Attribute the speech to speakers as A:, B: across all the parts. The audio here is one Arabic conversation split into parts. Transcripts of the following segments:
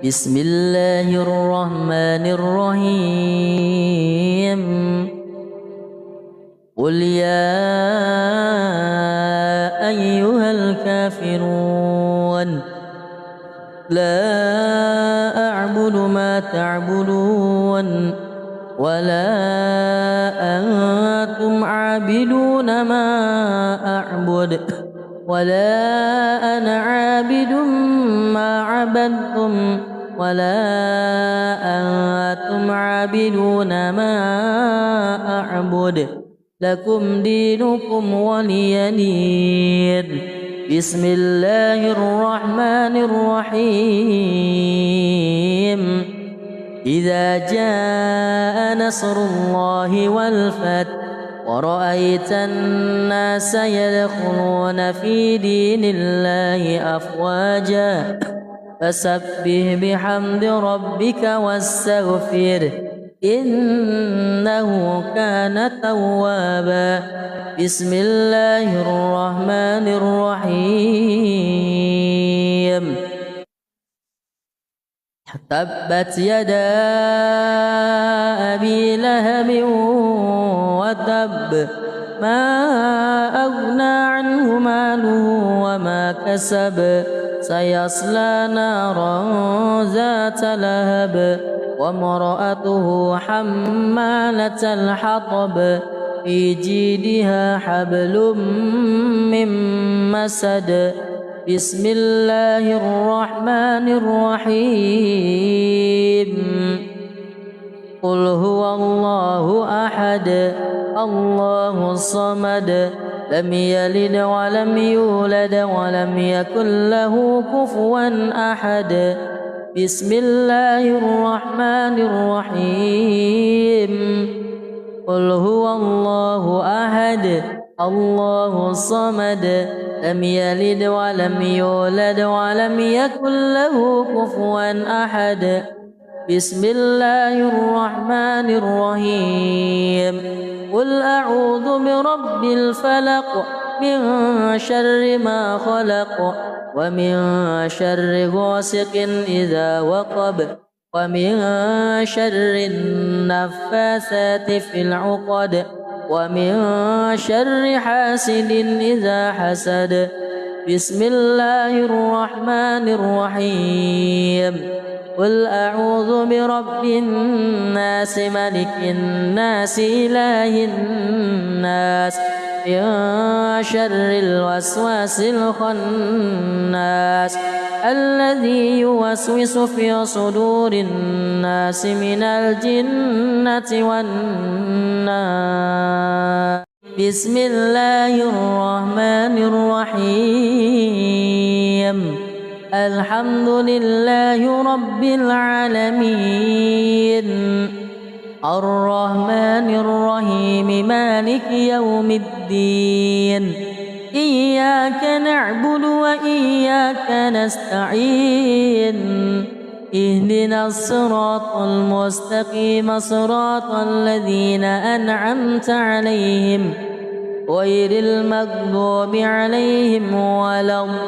A: بسم الله الرحمن الرحيم قل يا أيها الكافرون لا أعبد ما تعبدون ولا أنتم عابدون ما أعبد ولا أنا عابد ما عبدتم ولا أنتم عابدون ما أعبد لكم دينكم ولي دين. بسم الله الرحمن الرحيم إذا جاء نصر الله والفتح ورأيت الناس يدخلون في دين الله أفواجا فسبح بحمد ربك واستغفره إنه كان توابا. بسم الله الرحمن الرحيم تبت يدا أبي لهب وتب ما أغنى عنه ماله وما كسب سيصلى نارا ذات لهب وامرأته حمالة الحطب في جيدها حبل من مسد. بسم الله الرحمن الرحيم قل هو الله أحد الله الصمد لم يلد ولم يولد ولم يكن له كفوا أحد. بسم الله الرحمن الرحيم قل هو الله أحد الله الصمد لم يلد ولم يولد ولم يكن له كفوا أحد. بسم الله الرحمن الرحيم قل أعوذ برب الفلق من شر ما خلق ومن شر غاسق إذا وقب ومن شر النفاثات في العقد ومن شر حاسد إذا حسد. بسم الله الرحمن الرحيم قل أعوذ برب الناس ملك الناس إله الناس من شر الوسواس الخناس الذي يوسوس في صدور الناس من الجنة والناس. بسم الله الرحمن الرحيم الحمد لله رب العالمين الرحمن الرحيم مالك يوم الدين إياك نعبد وإياك نستعين اهدنا الصراط المستقيم صراط الذين أنعمت عليهم غير المغضوب عليهم ولا الضالين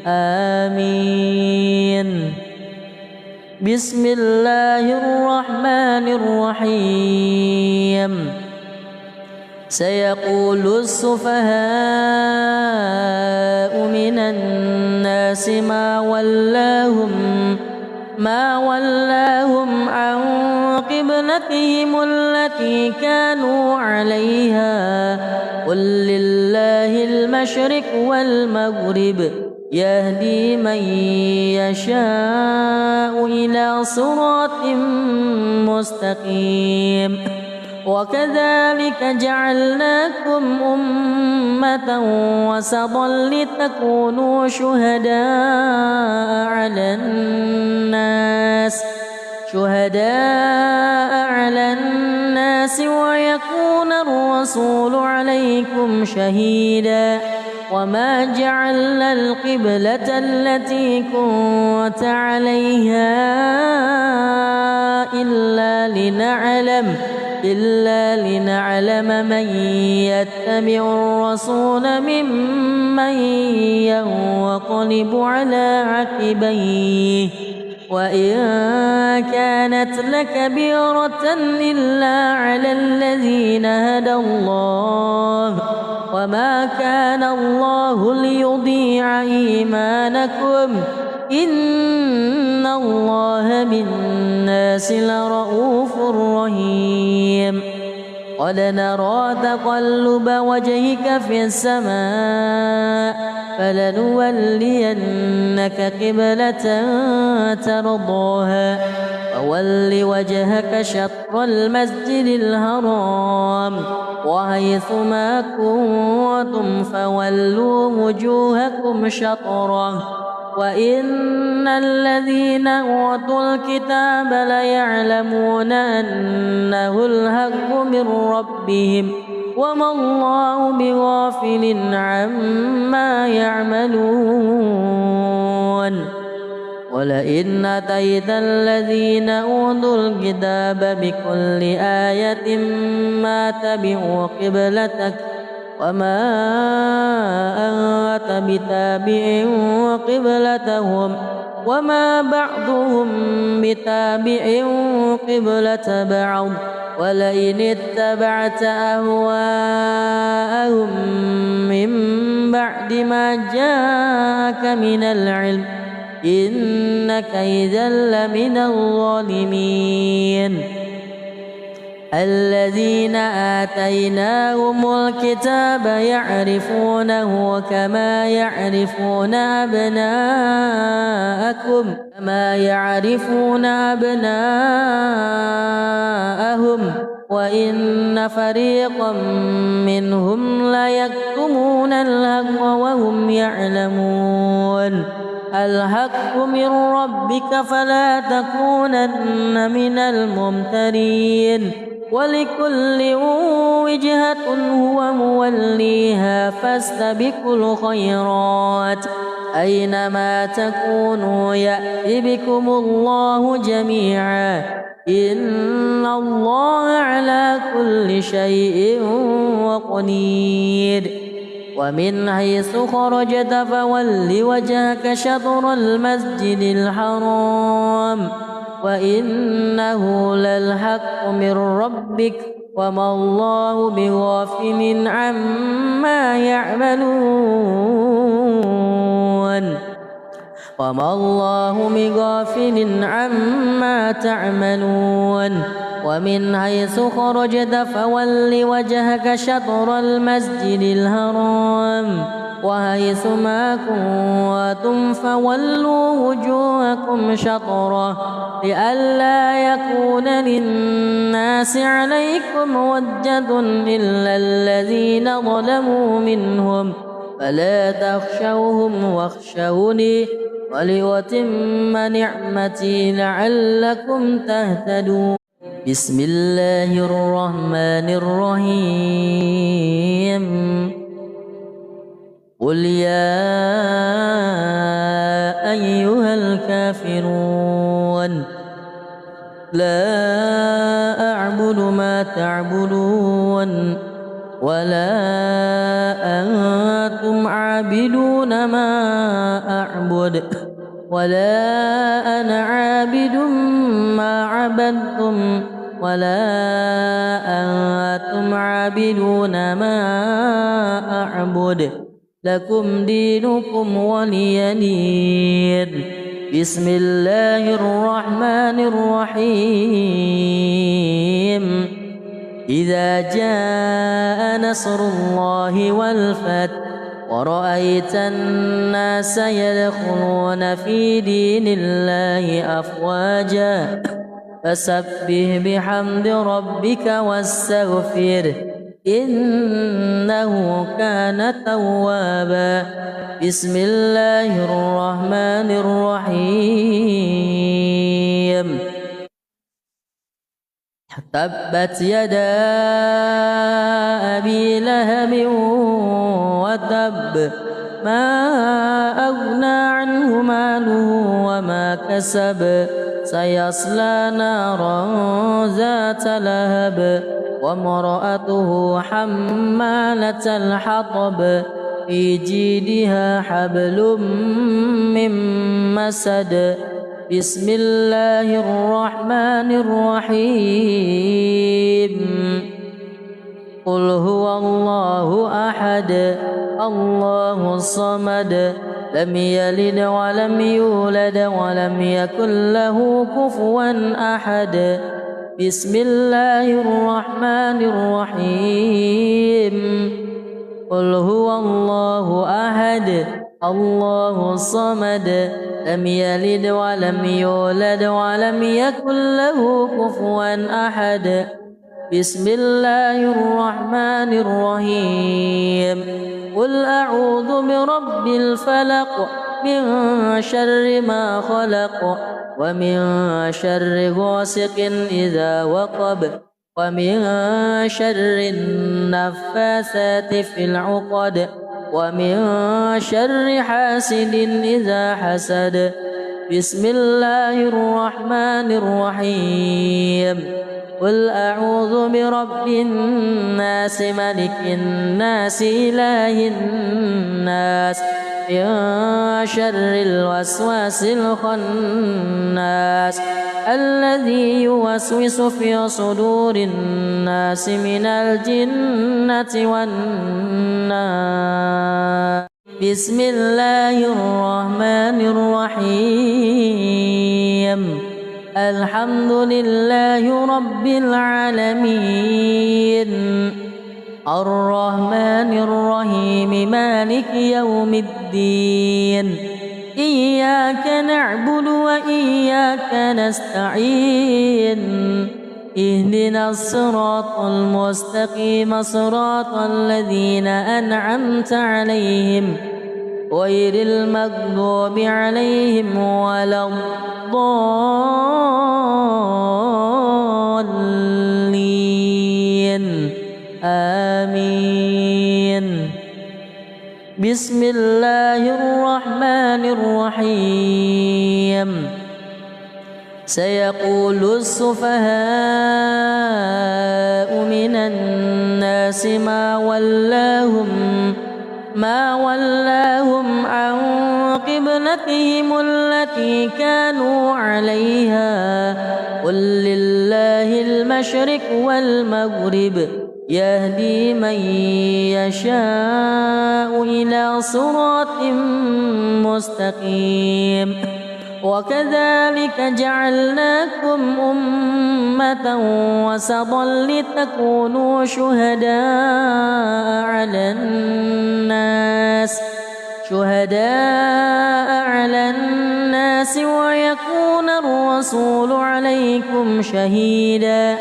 A: آمين. بسم الله الرحمن الرحيم سيقول السفهاء من الناس ما ولاهم عن قبلتهم التي كانوا عليها قل لله المشرق والمغرب يهدي من يشاء إلى صراط مستقيم وكذلك جعلناكم أمة وسطا لتكونوا شهداء على الناس ويكون الرسول عليكم شهيدا وما جعلنا القبلة التي كنت عليها إلا لنعلم من يتبع الرسول ممن ينقلب على عقبيه وإن كانت لكبيرة إلا على الذين هدى الله وما كان الله ليضيع إيمانكم إن الله بالناس لرؤوف رحيم قد نرى تقلب وجهك في السماء فلنولينك قبلة ترضاها فول وجهك شطر المسجد الحرام وحيث ما كنتم فولوا وجوهكم شطره وإن الذين أوتوا الكتاب ليعلمون أنه الحق من ربهم وما الله بغافل عما يعملون ولئن أتيت الذين أوتوا الكتاب بكل آية ما تبعوا قبلتك وما أنت بتابع قبلتهم وما بعضهم بتابع قبلة بعض ولئن اتبعت أهواءهم من بعد ما جاءك من العلم إنك إذا لمن الظالمين الذين آتيناهم الكتاب يعرفونه كما يعرفون أبناءهم وإن فريقا منهم ليكتمون الحق وهم يعلمون الحق من ربك فلا تكونن من الممترين ولكل وجهة هو موليها فاستبقوا الخيرات أينما تكونوا يأتِ بكم الله جميعا إن الله على كل شيء قدير ومن حيث خرجت فول وجهك شطر المسجد الحرام وإنه للحق من ربك وما الله بغافل عما تعملون ومن حيث خرجت فول وجهك شطر المسجد الحرام وحيث ما كنتم فولوا وجوهكم شطره لئلا يكون للناس عليكم حجة إلا الذين ظلموا منهم فلا تخشوهم واخشوني ولأتم نعمتي لعلكم تهتدون بسم الله الرحمن الرحيم قل يا أيها الكافرون لا أعبد ما تعبدون ولا أنتم عابدون ما أعبد ولا أنا عابد ما عبدتم ولا أنتم عابدون ما أعبد لكم دينكم ولي دين بسم الله الرحمن الرحيم إذا جاء نصر الله والفتح ورأيت الناس يدخلون في دين الله أفواجا فسبح بحمد ربك واستغفره إنه كان توابا بسم الله الرحمن الرحيم تبت يدا أبي لهب وتب ما أغنى عنه ماله وما كسب سيصلى نارا ذات لهب وامرأته حمالة الحطب في جيدها حبل من مسد بسم الله الرحمن الرحيم قل هو الله أحد الله الصمد لم يلد ولم يولد ولم يكن له كفوا أحد بسم الله الرحمن الرحيم قل هو الله أحد الله الصمد لم يلد ولم يولد ولم يكن له كفوا أحد بسم الله الرحمن الرحيم قل أعوذ برب الفلق من شر ما خلق ومن شر غاسق إذا وقب ومن شر النفاثات في العقد ومن شر حاسد إذا حسد بسم الله الرحمن الرحيم قل أعوذ برب الناس ملك الناس إله الناس من شر الوسواس الخناس الذي يوسوس في صدور الناس من الجنة والناس بسم الله الرحمن الرحيم الحمد لله رب العالمين الرحمن الرحيم مالك يوم الدين إياك نعبد وإياك نستعين اهدنا الصراط المستقيم صراط الذين أنعمت عليهم غير المغضوب عليهم ولا الضالين آمين بسم الله الرحمن الرحيم سيقول السفهاء من الناس ما ولاهم عن قبلتهم التي كانوا عليها قل لله المشرق والمغرب يهدي من يشاء إلى صراط مستقيم وكذلك جعلناكم أمة وسطا لتكونوا شهداء على الناس ويكون الرسول عليكم شهيدا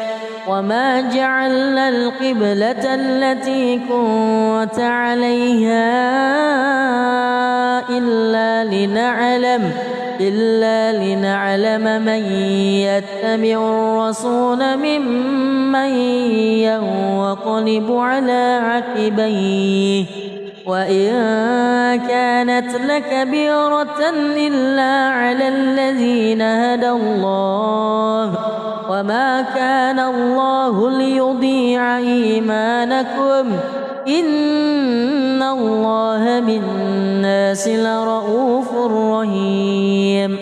A: وما جعلنا القبلة التي كنت عليها إلا لنعلم من يتبع الرسول ممن ينقلب على عقبيه وإن كانت لكبيرة إلا على الذين هدى الله وما كان الله ليضيع إيمانكم إن الله بالناس لرؤوف رحيم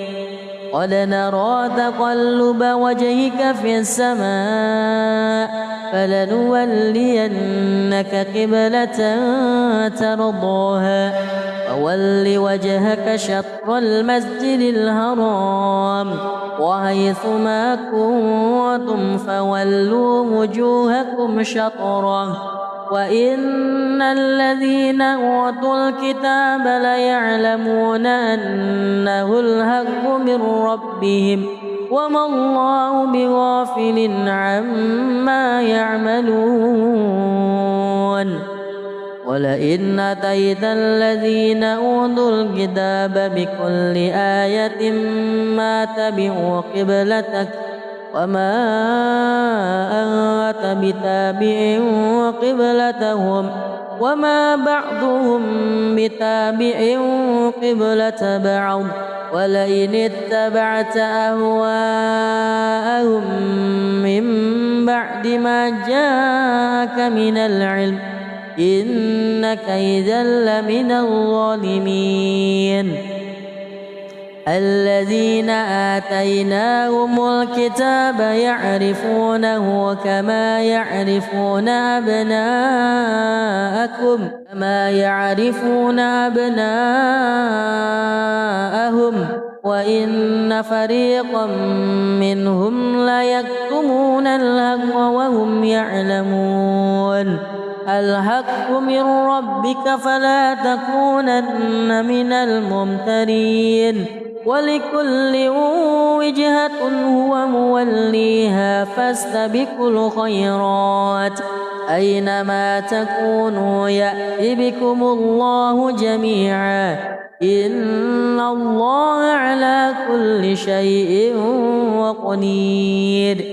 A: قد نرى تقلب وجهك في السماء فلنولينك قبلة ترضاها فول وجهك شطر المسجد الحرام وحيث ما كنتم فولوا وجوهكم شطره وإن الذين أوتوا الكتاب ليعلمون أنه الحق من ربهم وما الله بغافل عما يعملون ولئن أتيت الذين أوتوا الكتاب بكل آية ما تبعوا قبلتك وما أنت بتابع قبلتهم وما بعضهم بتابع قبلة بعض ولئن اتبعت أهواءهم من بعد ما جاءك من العلم إنك إذا لمن الظالمين الذين آتيناهم الكتاب يعرفونه كما يعرفون أبناءهم وإن فريقا منهم ليكتمون الحق وهم يعلمون الحق من ربك فلا تكونن من الممترين ولكل وجهة هو موليها فاستبقوا الخيرات أينما تكونوا يأتِ بكم الله جميعا إن الله على كل شيء قدير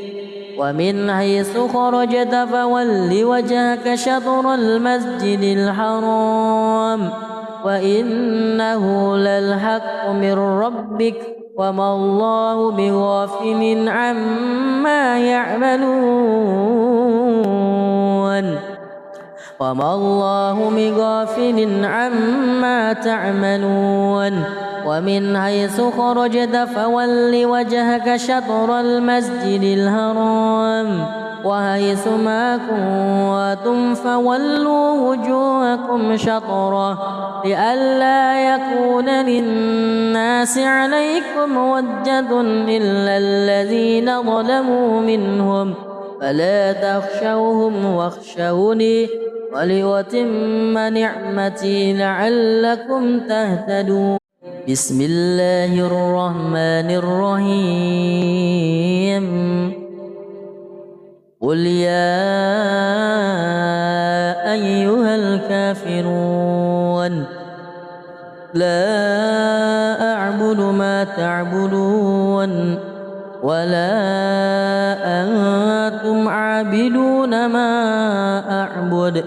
A: ومن حيث خرجت فول وجهك شطر المسجد الحرام وإنه للحق من ربك وما الله بغافل عما تعملون ومن حيث خرجت فول وجهك شطر المسجد الحرام وحيث ما كنتم فولوا وجوهكم شطره لئلا يكون للناس عليكم حجة إلا الذين ظلموا منهم فلا تخشوهم واخشوني ولأتم نعمتي لعلكم تهتدون بسم الله الرحمن الرحيم قل يا أيها الكافرون لا أعبد ما تعبدون ولا أنتم عابدون ما أعبد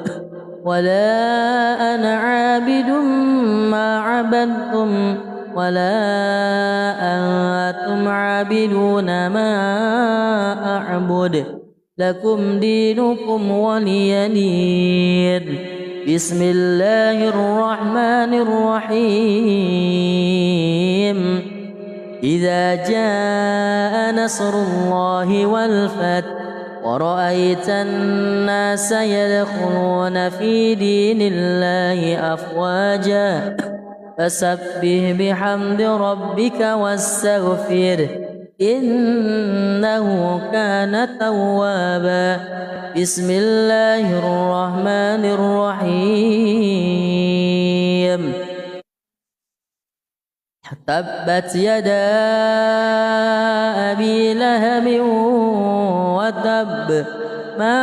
A: ولا أنا عابد ما عبدتم ولا أنتم عابدون ما أعبد لكم دينكم ولي دين بسم الله الرحمن الرحيم إذا جاء نصر الله والفتح ورأيت الناس يدخلون في دين الله أفواجا فسبح بحمد ربك واستغفره إنه كان توابا بسم الله الرحمن الرحيم تبت يدا أبي لهب وتب ما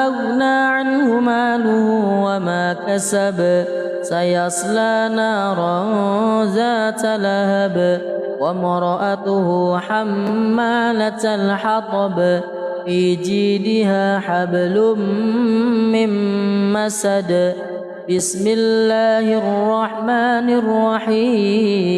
A: أغنى عنه ماله وما كسب سيصلى نارا ذات لهب وامرأته حمالة الحطب في جيدها حبل من مسد بسم الله الرحمن الرحيم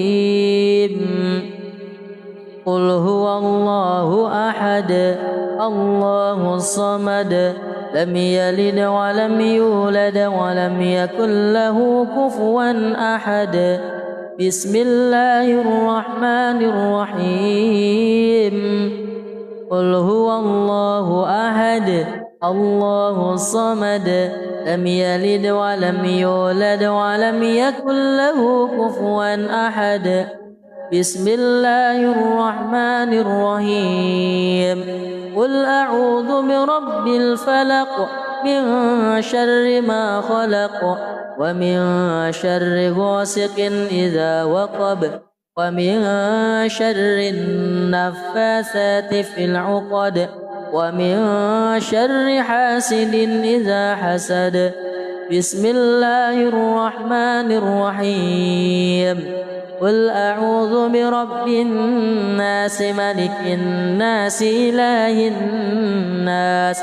A: قل هو الله أحد الله الصمد لم يلد ولم يولد ولم يكن له كفوا أحد بسم الله الرحمن الرحيم قل هو الله أحد الله الصمد لم يلد ولم يولد ولم يكن له كفوا أحد بسم الله الرحمن الرحيم قل أعوذ برب الفلق من شر ما خلق ومن شر غاسق إذا وقب ومن شر النفاثات في العقد ومن شر حاسد إذا حسد بسم الله الرحمن الرحيم قل أعوذ برب الناس ملك الناس إله الناس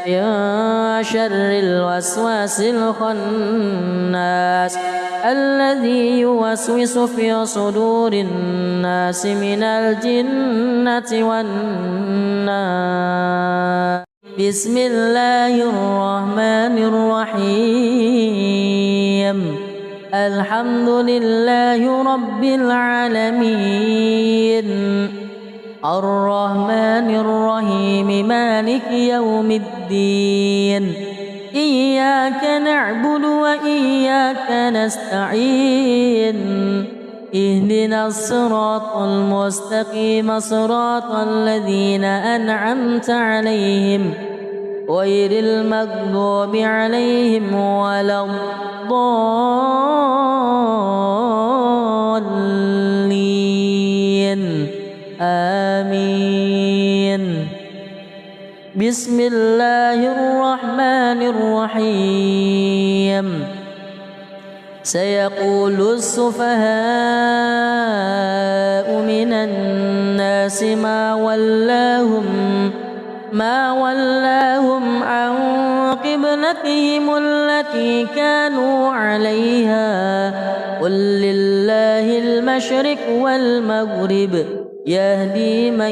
A: من شر الوسواس الخناس الذي يوسوس في صدور الناس من الجنة والناس. بسم الله الرحمن الرحيم. الحمد لله رب العالمين الرحمن الرحيم مالك يوم الدين إياك نعبد وإياك نستعين اهدنا الصراط المستقيم صراط الذين أنعمت عليهم غير المغضوب عليهم ولا الضالين آمين. بسم الله الرحمن الرحيم. سيقول السفهاء من الناس ما ولاهم عن قبلتهم التي كانوا عليها قل لله المشرق والمغرب يهدي من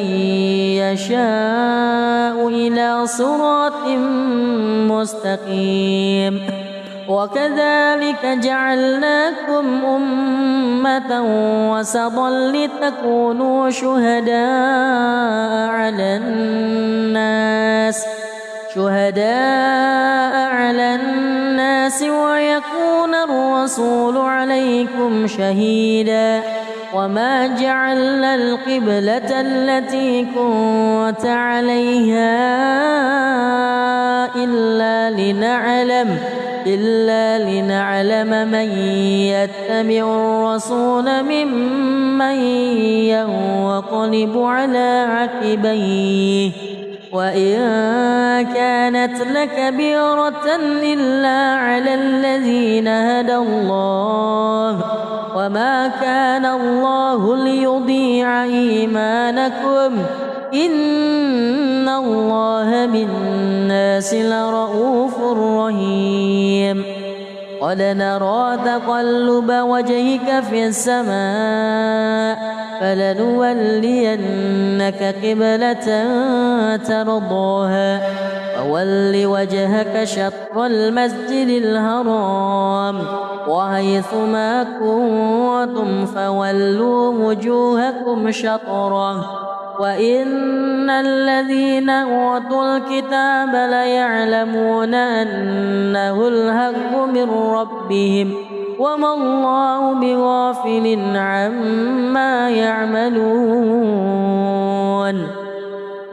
A: يشاء إلى صراط مستقيم. وكذلك جعلناكم أمة وسطا لتكونوا شهداء على الناس ويكون الرسول عليكم شهيدا. وما جعلنا القبلة التي كنت عليها إلا لنعلم من يتبع الرسول ممن ينقلب على عقبيه وإن كانت لكبيرة إلا على الذين هدى الله وما كان الله ليضيع إيمانكم إن الله بالناس لرؤوف رحيم. قد نرى تقلب وجهك في السماء فلنولينك قبلة ترضاها فول وجهك شطر المسجد الحرام وحيث ما كنتم فولوا وجوهكم شطره وإن الذين أوتوا الكتاب ليعلمون أنه الحق من ربهم وما الله بغافل عما يعملون.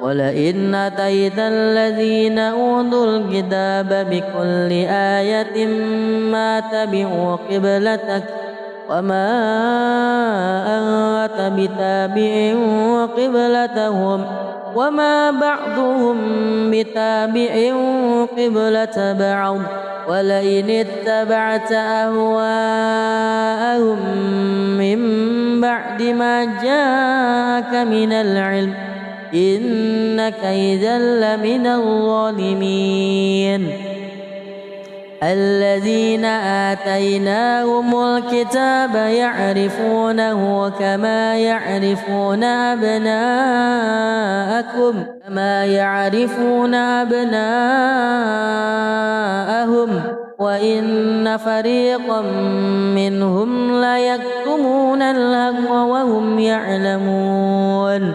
A: ولئن أتيت الذين أوتوا الكتاب بكل آية ما تبعوا قبلتك وما أنت بتابع قبلتهم وما بعضهم بتابع قبلة بعض ولئن اتبعت أهواءهم من بعد ما جاءك من العلم إنك إذا لمن الظالمين. الذين آتيناهم الكتاب يعرفونه كما يعرفون أبناءهم وإن فريقا منهم ليكتمون الحق وهم يعلمون.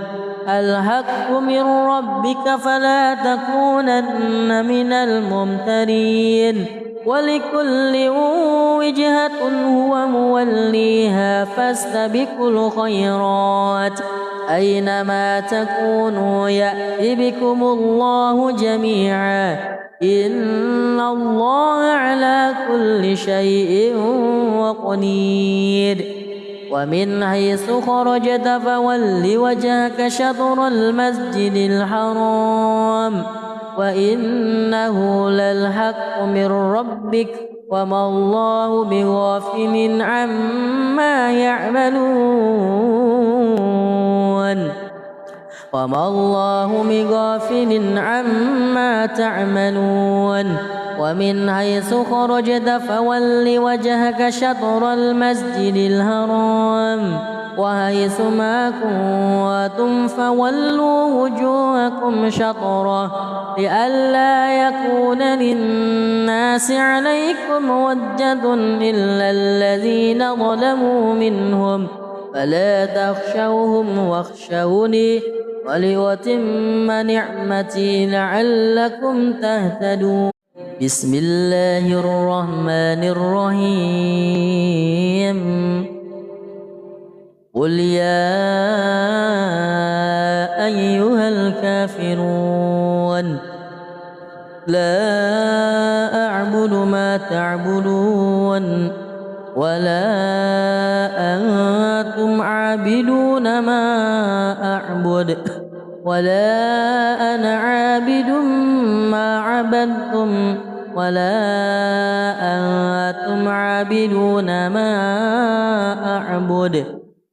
A: الحق من ربك فلا تكونن من الممترين ولكل وجهة هو موليها فاستبقوا الخيرات أينما تكونوا يأت بكم الله جميعا إن الله على كل شيء قدير. ومن حيث خرجت فول وجهك شطر المسجد الحرام وإنه للحق من ربك وما الله بغافل عما يعملون. وما الله بغافل عما تعملون ومن حيث خرجت فول وجهك شطر المسجد الحرام وحيث ما كنتم فولوا وجوهكم شطره لئلا يكون للناس عليكم حجة إلا الذين ظلموا منهم فلا تخشوهم واخشوني ولأتم نعمتي لعلكم تهتدون. بسم الله الرحمن الرحيم. قل يا أيها الكافرون لا أعبد ما تعبدون ولا أنتم عابدون ما أعبد ولا أنا عابد ما عبدتم ولا أنتم عابدون ما أعبد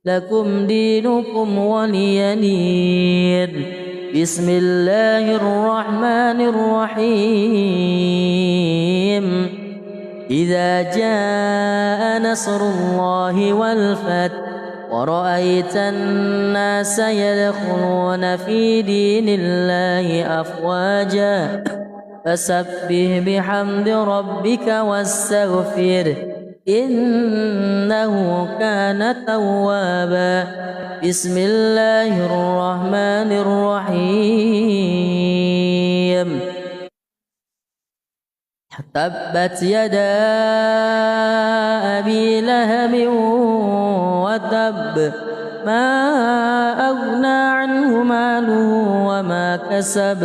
A: لكم دينكم ولي دين. بسم الله الرحمن الرحيم. إذا جاء نصر الله والفتح ورأيت الناس يدخلون في دين الله أفواجا فسبح بحمد ربك واستغفره إنه كان توابا. بسم الله الرحمن الرحيم. تبت يدا أبي لهب وتب ما أغنى عنه ماله وما كسب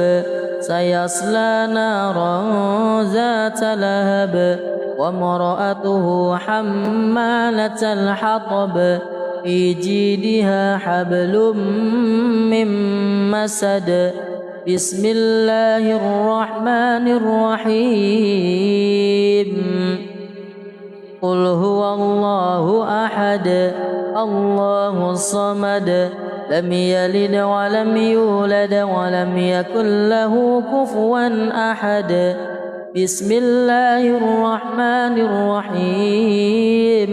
A: سيصلى نارا ذات لهب وامرأته حمالة الحطب في جيدها حبل من مسد. بسم الله الرحمن الرحيم. قل هو الله أحد الله الصمد لم يلد ولم يولد ولم يكن له كفوا أحد. بسم الله الرحمن الرحيم.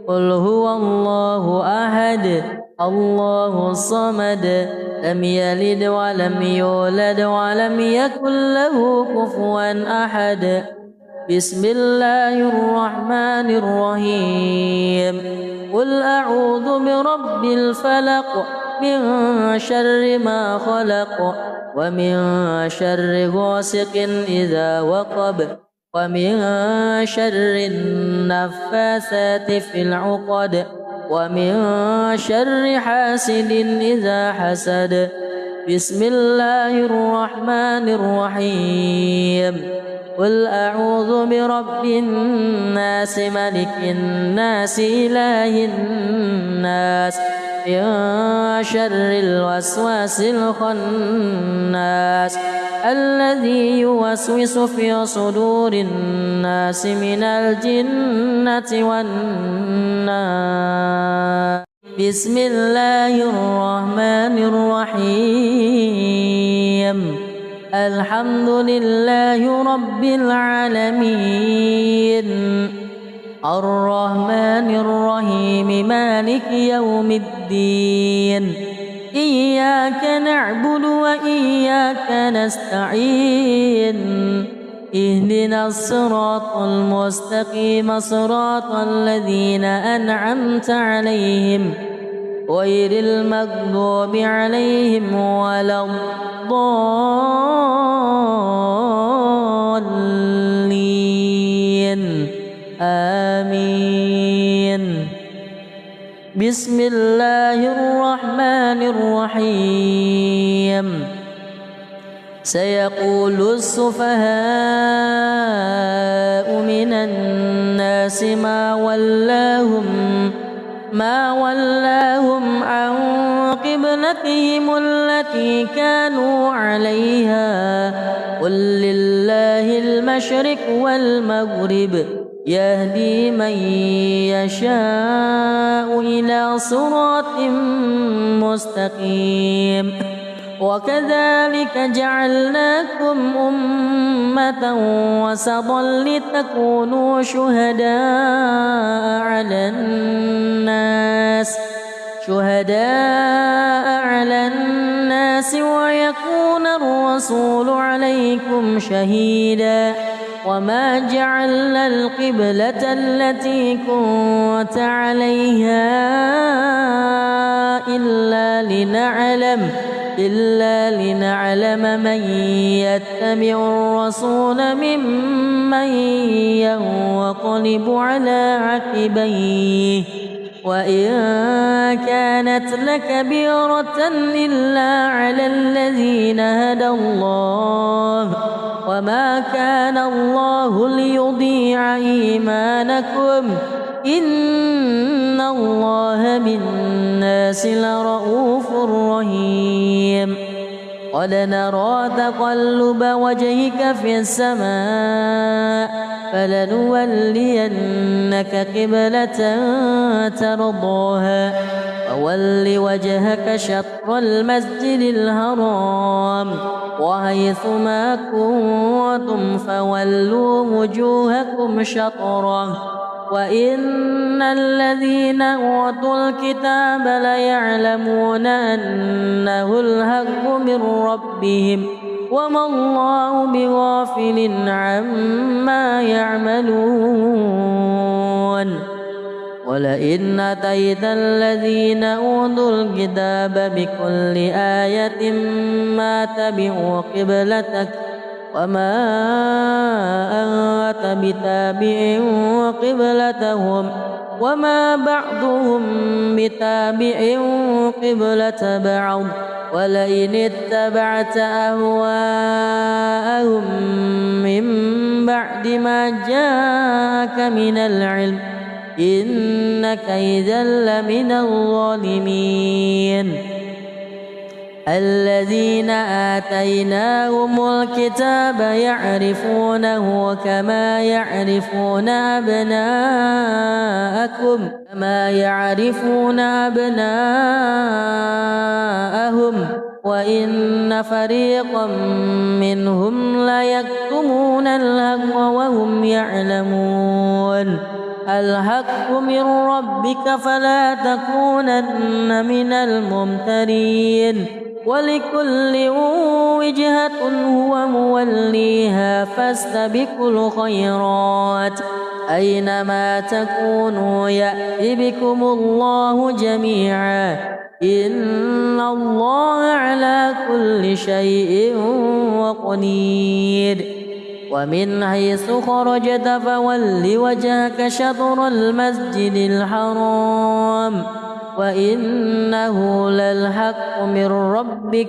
A: قل هو الله أحد الله الصمد لم يلد ولم يولد ولم يكن له كفوا أحد. بسم الله الرحمن الرحيم. قل أعوذ برب الفلق من شر ما خلق ومن شر غاسق إذا وقب ومن شر النفاثات في العقد ومن شر حاسد إذا حسد. بسم الله الرحمن الرحيم. قل أعوذ برب الناس ملك الناس إله الناس من شر الوسواس الخناس الذي يوسوس في صدور الناس من الجنة والناس. بسم الله الرحمن الرحيم. الحمد لله رب العالمين الرحمن الرحيم مالك يوم الدين إياك نعبد وإياك نستعين اهدنا الصراط المستقيم صراط الذين أنعمت عليهم غير المغضوب عليهم ولا الضالين آمين. بسم الله الرحمن الرحيم. سيقول السفهاء من الناس ما ولاهم عن قبلتهم التي كانوا عليها قل لله المشرق والمغرب يهدي من يشاء إلى صراط مستقيم وكذلك جعلناكم أمة وسطا لتكونوا شهداء على الناس ويكون الرسول عليكم شهيدا وما جعلنا القبلة التي كنت عليها إلا لنعلم من يتبع الرسول ممن ينقلب على عقبيه وإن كانت لكبيرة إلا على الذين هدى الله وما كان الله ليضيع إيمانكم إن الله بالناس لرؤوف رحيم قد نرى تقلب وجهك في السماء فلنولينك قبلة ترضاها فول وجهك شطر المسجد الحرام وحيث ما كنتم فولوا وجوهكم شطره وإن الذين أوتوا الكتاب ليعلمون أنه الحق من ربهم وما الله بغافل عما يعملون ولئن أتيت الذين أوتوا الكتاب بكل آية ما تبعوا قبلتك وما أنت بتابع قبلتهم وما بعضهم بتابع قبلة بعض ولئن اتبعت أهواءهم من بعد ما جاءك من العلم إنك إذا لمن الظالمين الذين آتيناهم الكتاب يعرفونه كما يعرفون أبناءهم وإن فريقا منهم ليكتمون الحق وهم يعلمون الحق من ربك فلا تكونن من الممترين ولكل وجهة هو موليها فاستبقوا الخيرات أينما تكونوا يأتِ بكم الله جميعا إن الله على كل شيء قدير ومن حيث خرجت فول وجهك شطر المسجد الحرام وإنه للحق من ربك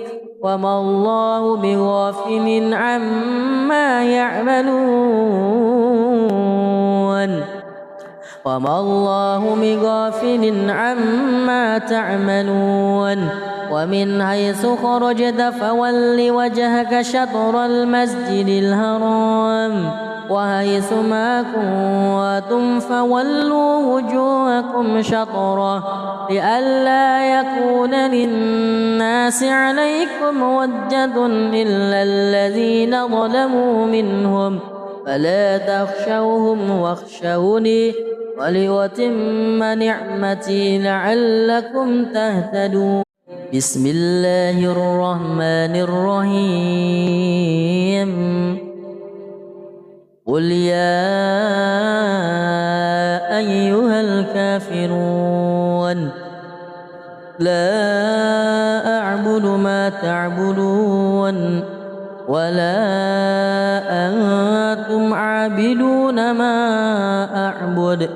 A: وما الله بغافل عما تعملون ومن حيث خرجت فول وجهك شطر المسجد الحرام وحيث ما كنتم فولوا وجوهكم شطره لئلا يكون للناس عليكم حجة إلا الذين ظلموا منهم فلا تخشوهم واخشوني ولأتم نعمتي لعلكم تهتدون بسم الله الرحمن الرحيم قل يا أيها الكافرون لا أعبد ما تعبدون ولا أنتم عابدون ما أعبد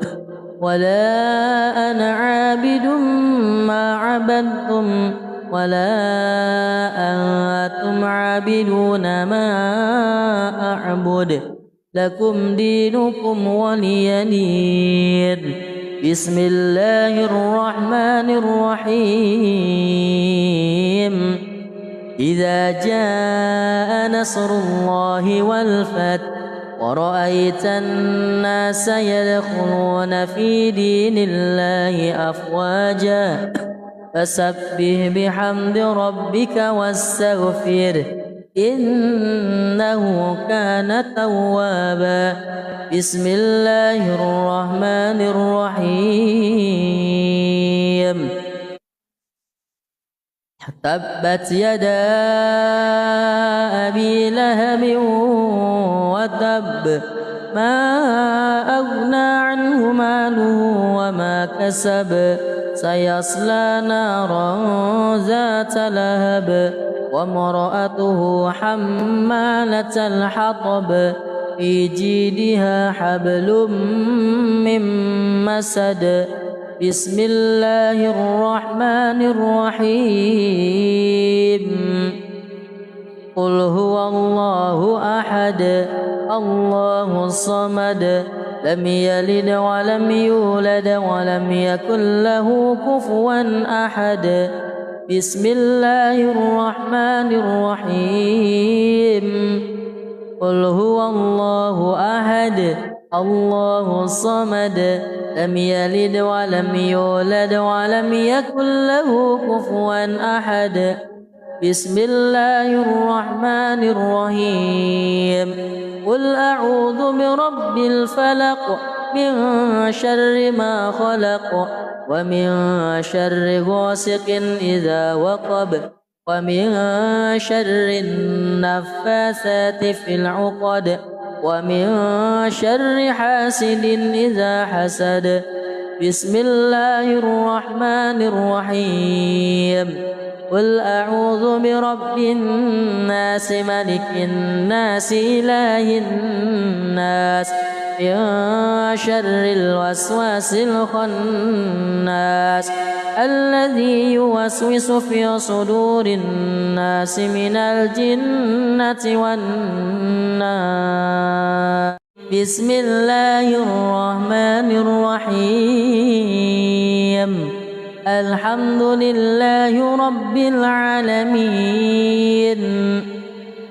A: ولا أنا عابد ما عبدتم ولا أنتم عابدون ما أعبد لكم دينكم ولي دين بسم الله الرحمن الرحيم إذا جاء نصر الله والفتح ورأيت الناس يدخلون في دين الله أفواجا فسبح بحمد ربك واستغفره إنه كان توابا بسم الله الرحمن الرحيم تبت يدا أبي لهب وتب ما أغنى عنه ماله وما كسب سيصلى نارا ذات لهب وامرأته حمالة الحطب في جيدها حبل من مسد بسم الله الرحمن الرحيم قل هو الله أحد الله الصمد لم يلد ولم يولد ولم يكن له كفوا أحد بسم الله الرحمن الرحيم قل هو الله أحد الله الصمد لم يلد ولم يولد ولم يكن له كفوا أحد بسم الله الرحمن الرحيم قل أعوذ برب الفلق من شر ما خلق ومن شر غاسق إذا وقب ومن شر النفاثات في العقد ومن شر حاسد إذا حسد بسم الله الرحمن الرحيم قل أعوذ برب الناس ملك الناس إله الناس من شر الوسواس الخناس الذي يوسوس في صدور الناس من الجنة والناس بسم الله الرحمن الرحيم الحمد لله رب العالمين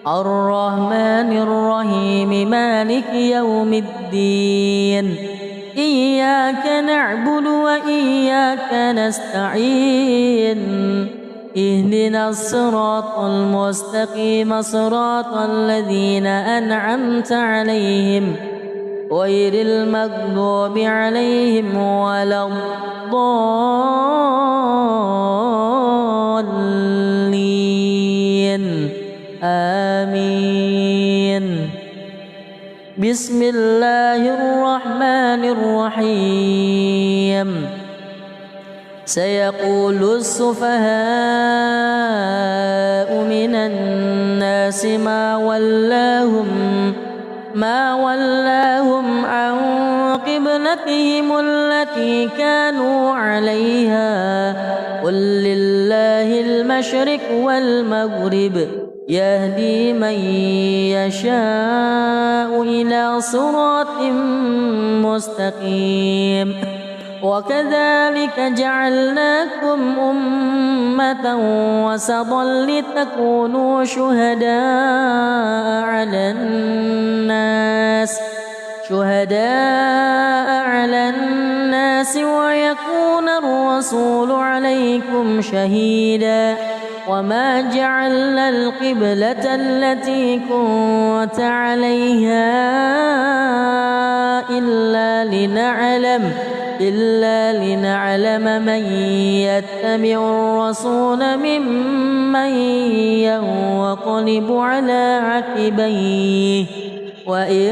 A: الرحمن الرحيم مالك يوم الدين إياك نعبد وإياك نستعين اهدنا الصراط المستقيم صراط الذين أنعمت عليهم غير المغضوب عليهم ولا الضالين آمين بسم الله الرحمن الرحيم سيقول السفهاء من الناس ما ولاهم عن قبلتهم التي كانوا عليها قل لله المشرق والمغرب يهدي من يشاء إلى صراط مستقيم وكذلك جعلناكم أمة وسطا لتكونوا شهداء على الناس ويكون الرسول عليكم شهيدا وما جعلنا القبلة التي كنت عليها إلا لنعلم من يتبع الرسول ممن ينقلب على عقبيه وإن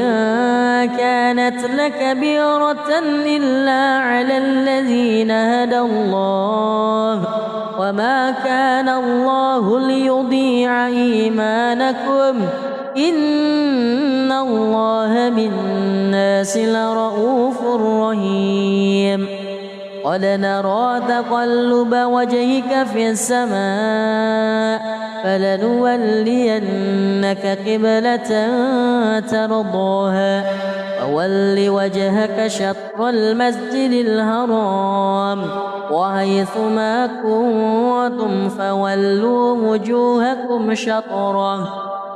A: كانت لكبيرة إلا على الذين هدى الله وما كان الله ليضيع إيمانكم إن الله بالناس لرؤوف رحيم قد نرى تقلب وجهك في السماء فلنولينك قبلة ترضاها فول وجهك شطر المسجد الحرام وحيث ما كنتم فولوا وجوهكم شطره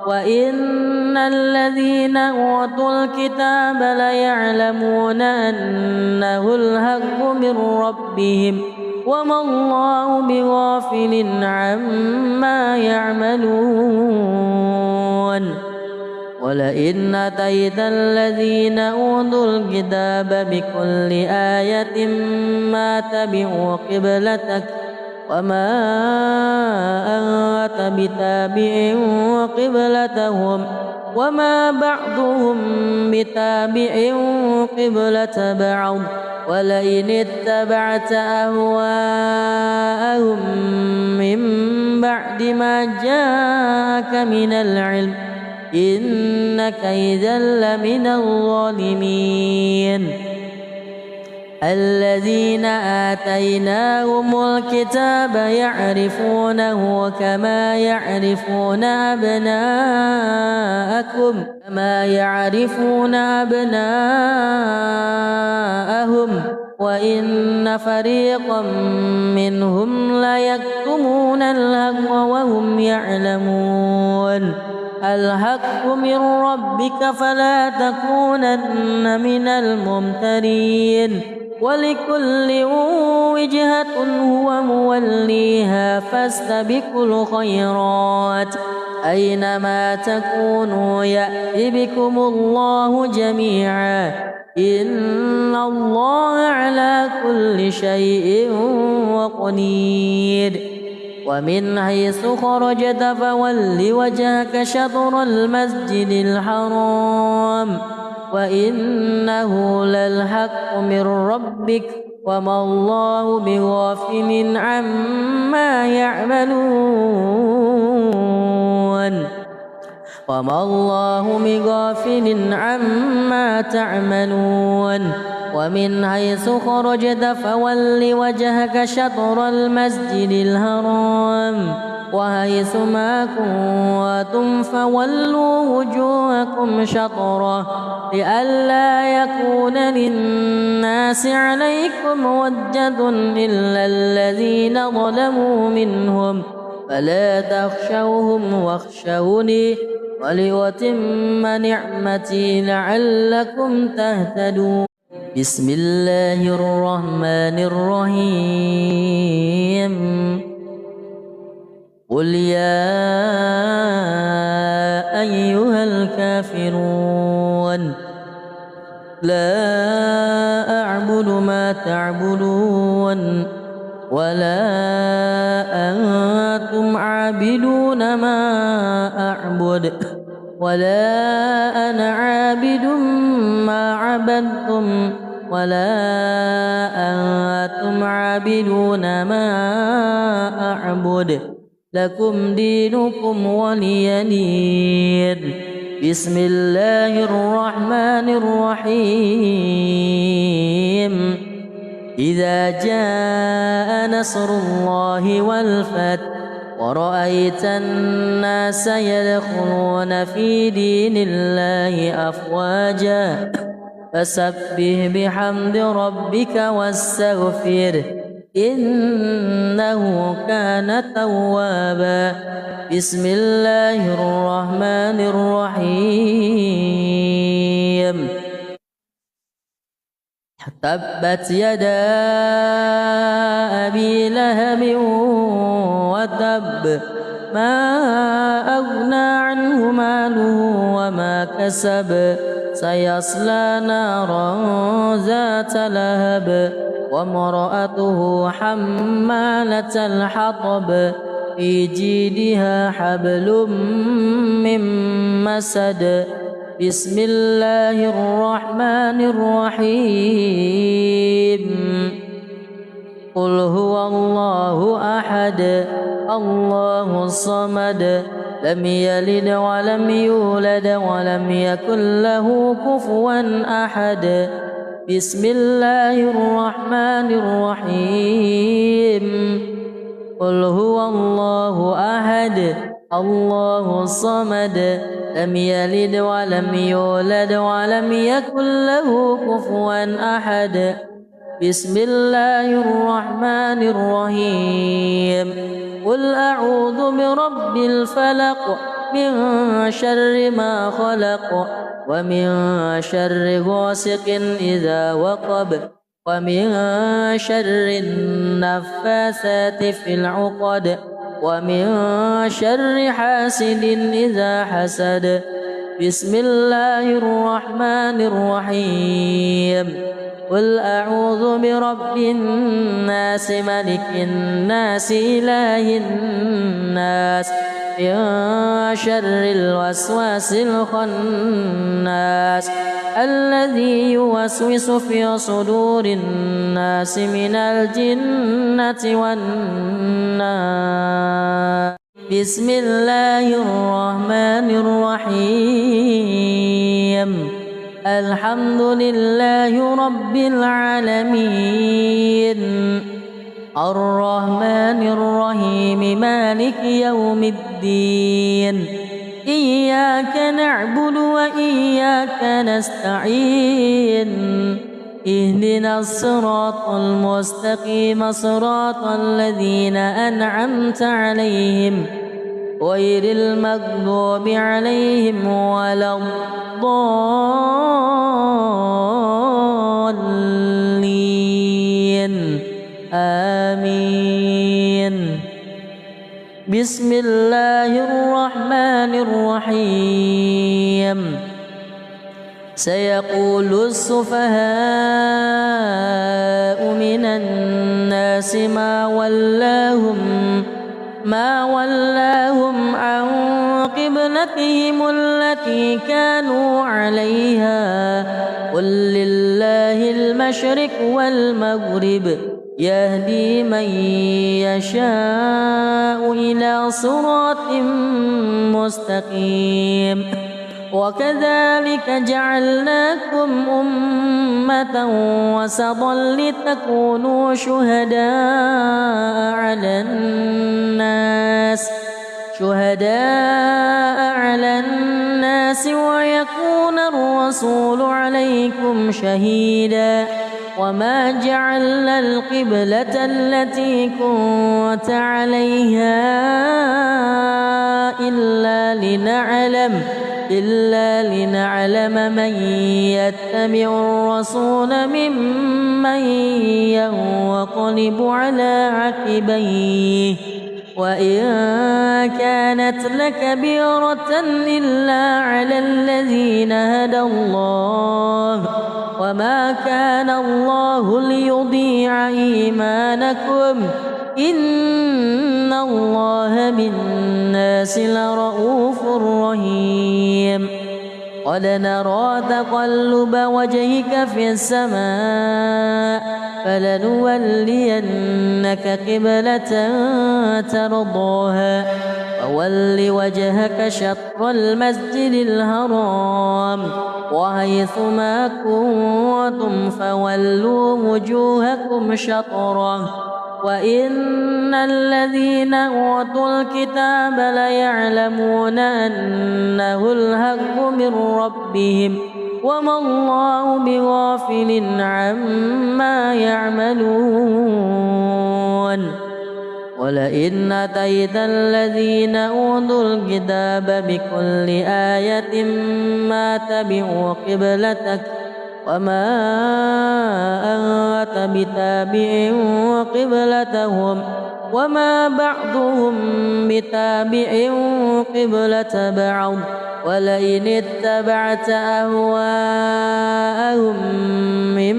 A: وإن الذين أوتوا الكتاب ليعلمون أنه الحق من ربهم وما الله بغافل عما يعملون ولئن أتيت الذين أوتوا الكتاب بكل آية ما تبعوا قبلتك وما أنت بتابع قبلتهم وما بعضهم بتابع قبلة بعض ولئن اتبعت أهواءهم من بعد ما جاءك من العلم إنك إذا لمن الظالمين الذين آتيناهم الكتاب يعرفونه كما يعرفون أبناءهم وإن فريقا منهم ليكتمون الحق وهم يعلمون الحق من ربك فلا تكونن من الممترين ولكل وجهة هو موليها فاستبقوا الخيرات أينما تكونوا يأت بكم الله جميعا إن الله على كل شيء قدير ومن حيث خرجت فول وجهك شطر المسجد الحرام وإنه للحق من ربك وما الله بغافل عما تعملون ومن حيث خرجت فول وجهك شطر المسجد الحرام وحيث ما كنتم فولوا وجوهكم شطره لئلا يكون للناس عليكم حجة إلا الذين ظلموا منهم فلا تخشوهم واخشوني ولأتم نعمتي لعلكم تهتدون بسم الله الرحمن الرحيم قل يا أيها الكافرون لا أعبد ما تعبدون ولا أنتم عابدون ما أعبد ولا أنا عابد ما عبدتم ولا أنتم عابدون ما أعبد لكم دينكم ولي دين بسم الله الرحمن الرحيم إذا جاء نصر الله والفتح ورأيت الناس يدخلون في دين الله أفواجا فسبح بحمد ربك واستغفره إنه كان توابا بسم الله الرحمن الرحيم تبت يدا أبي لهب وتب ما أغنى عنه ماله وما كسب سيصلى نارا ذات لهب وامرأته حمالة الحطب في جيدها حبل من مسد بسم الله الرحمن الرحيم قل هو الله أحد الله الصمد لم يلد ولم يولد ولم يكن له كفوا أحد بسم الله الرحمن الرحيم قل هو الله أحد الله الصمد لم يلد ولم يولد ولم يكن له كفوا أحد بسم الله الرحمن الرحيم قل أعوذ برب الفلق من شر ما خلق ومن شر غاسق إذا وقب ومن شر النفاثات في العقد ومن شر حاسد إذا حسد. بسم الله الرحمن الرحيم. قل أعوذ برب الناس ملك الناس إله الناس من شر الوسواس الخناس الذي يوسوس في صدور الناس من الجنة والناس. بسم الله الرحمن الرحيم. الحمد لله رب العالمين الرحمن الرحيم مالك يوم الدين إياك نعبد وإياك نستعين اهدنا الصراط المستقيم صراط الذين أنعمت عليهم غير المغضوب عليهم ولا الضالين آمين. بسم الله الرحمن الرحيم. سيقول السفهاء من الناس ما ولاهم عن قبلتهم التي كانوا عليها قل لله المشرق والمغرب يهدي من يشاء إلى صراط مستقيم. وكذلك جعلناكم أمة وسطا لتكونوا شهداء على الناس ويكون الرسول عليكم شهيدا. وما جعلنا القبلة التي كنت عليها إلا لنعلم من يتبع الرسول ممن ينقلب على عقبيه وإن كانت لكبيرة إلا على الذين هدى الله وما كان الله ليضيع إيمانكم إن الله بالناس لرؤوف رحيم. قد نرى تقلب وجهك في السماء فلنولينك قبلة ترضاها فول وجهك شطر المسجد الحرام وحيث ما كنتم فولوا وجوهكم شطره وإن الذين أوتوا الكتاب ليعلمون أنه الحق من ربهم وما الله بغافل عما يعملون. ولئن أتيت الذين أوتوا الكتاب بكل آية ما تبعوا قبلتك وما أنت بتابع قبلتهم وما بعضهم بتابع قبلة بعض ولئن اتبعت أهواءهم من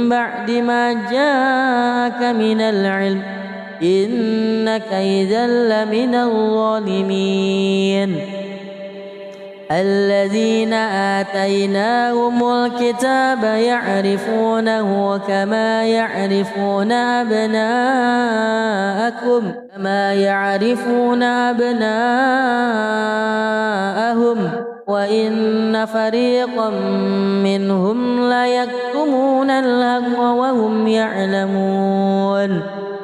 A: بعد ما جاءك من العلم إنك إذا لمن الظالمين. الذين آتيناهم الكتاب يعرفونه كما يعرفون أبناءهم وإن فريقا منهم ليكتمون الحق وهم يعلمون.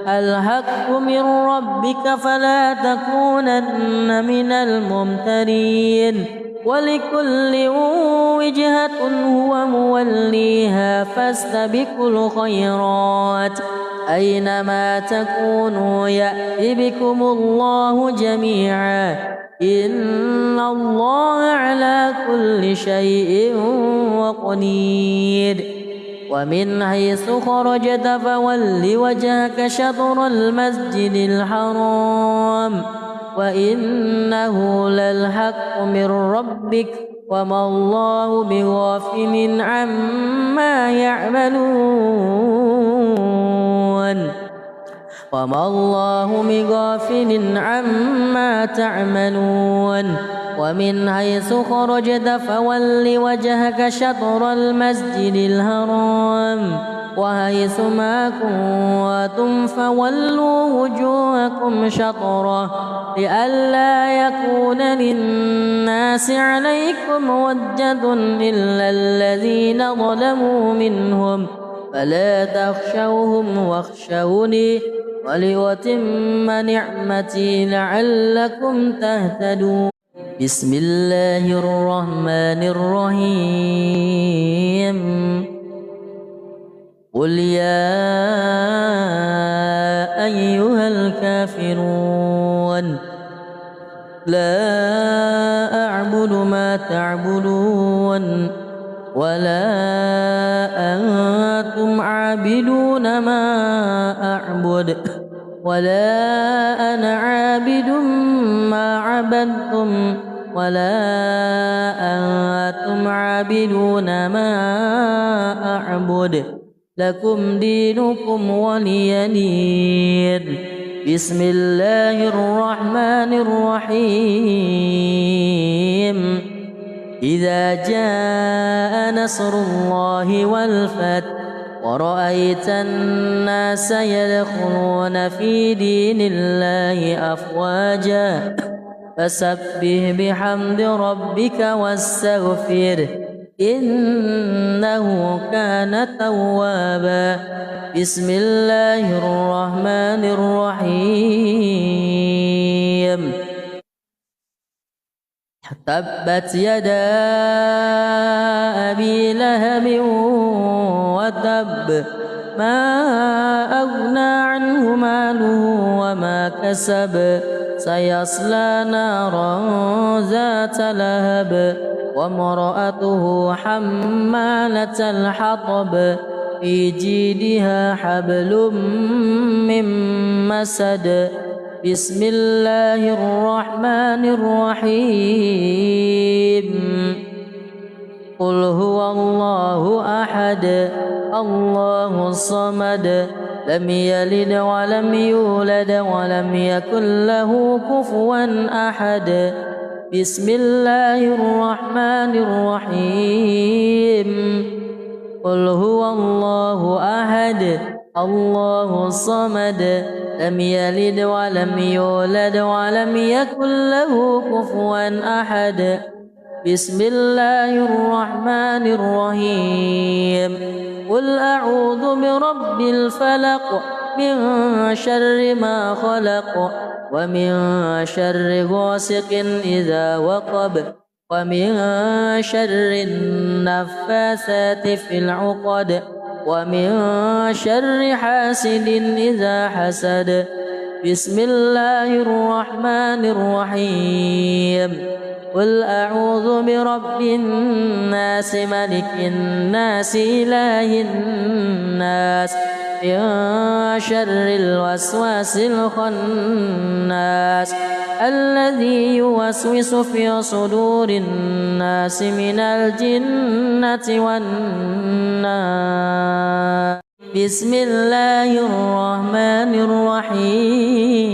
A: الحق من ربك فلا تكونن من الممترين ولكل وجهة هو موليها فاستبقوا الخيرات أينما تكونوا يأت بكم الله جميعا إن الله على كل شيء قدير ومن حيث خرجت فول وجهك شطر المسجد الحرام وإنه للحق من ربك وما الله بغافل عما يعملون وما الله بغافل عما تعملون ومن حيث خرجت فول وجهك شطر المسجد الحرام وحيث ما كنتم فولوا وجوهكم شطره لئلا يكون للناس عليكم حجة إلا الذين ظلموا منهم فلا تخشوهم واخشوني ولأتم نعمتي لعلكم تهتدون بسم الله الرحمن الرحيم قل يا أيها الكافرون لا أعبد ما تعبدون ولا أنتم عابدون ما أعبد ولا أنا عابد ما عبدتم ولا أنتم عابدون ما أعبد لكم دينكم ولي دين بسم الله الرحمن الرحيم إذا جاء نصر الله والفتح ورأيت الناس يدخلون في دين الله أفواجا فسبح بحمد ربك واستغفره إنه كان توابا بسم الله الرحمن الرحيم تبت يدا أبي لهب وتب ما أغنى عنه ماله وما كسب سيصلى نارا ذات لهب وامرأته حمالة الحطب في جيدها حبل من مسد بسم الله الرحمن الرحيم قل هو الله أحد الله الصمد لم يلد ولم يولد ولم يكن له كفوا أحد بسم الله الرحمن الرحيم قل هو الله أحد الله الصمد لم يلد ولم يولد ولم يكن له كفوا أحد بسم الله الرحمن الرحيم قل أعوذ برب الفلق من شر ما خلق ومن شر غاسق إذا وقب ومن شر النفاثات في العقد ومن شر حاسد إذا حسد بسم الله الرحمن الرحيم قل أعوذ برب الناس ملك الناس إله الناس من شر الوسواس الخناس الذي يوسوس في صدور الناس من الجنة والناس بسم الله الرحمن الرحيم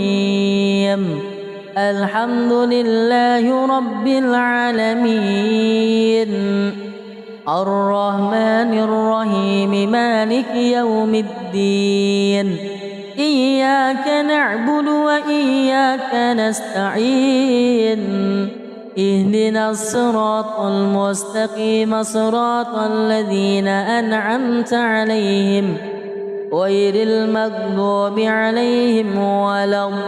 A: الحمد لله رب العالمين الرحمن الرحيم مالك يوم الدين إياك نعبد وإياك نستعين اهدنا الصراط المستقيم صراط الذين أنعمت عليهم غير المغضوب عليهم ولا الضالين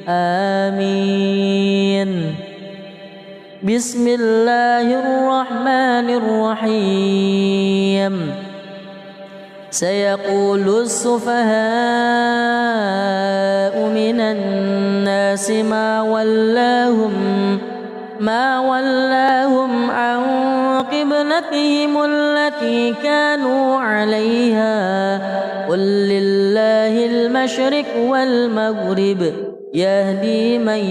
A: آمين بسم الله الرحمن الرحيم سيقول السفهاء من الناس ما ولاهم عن قبلتهم التي كانوا عليها قل لله المشرق والمغرب يهدي من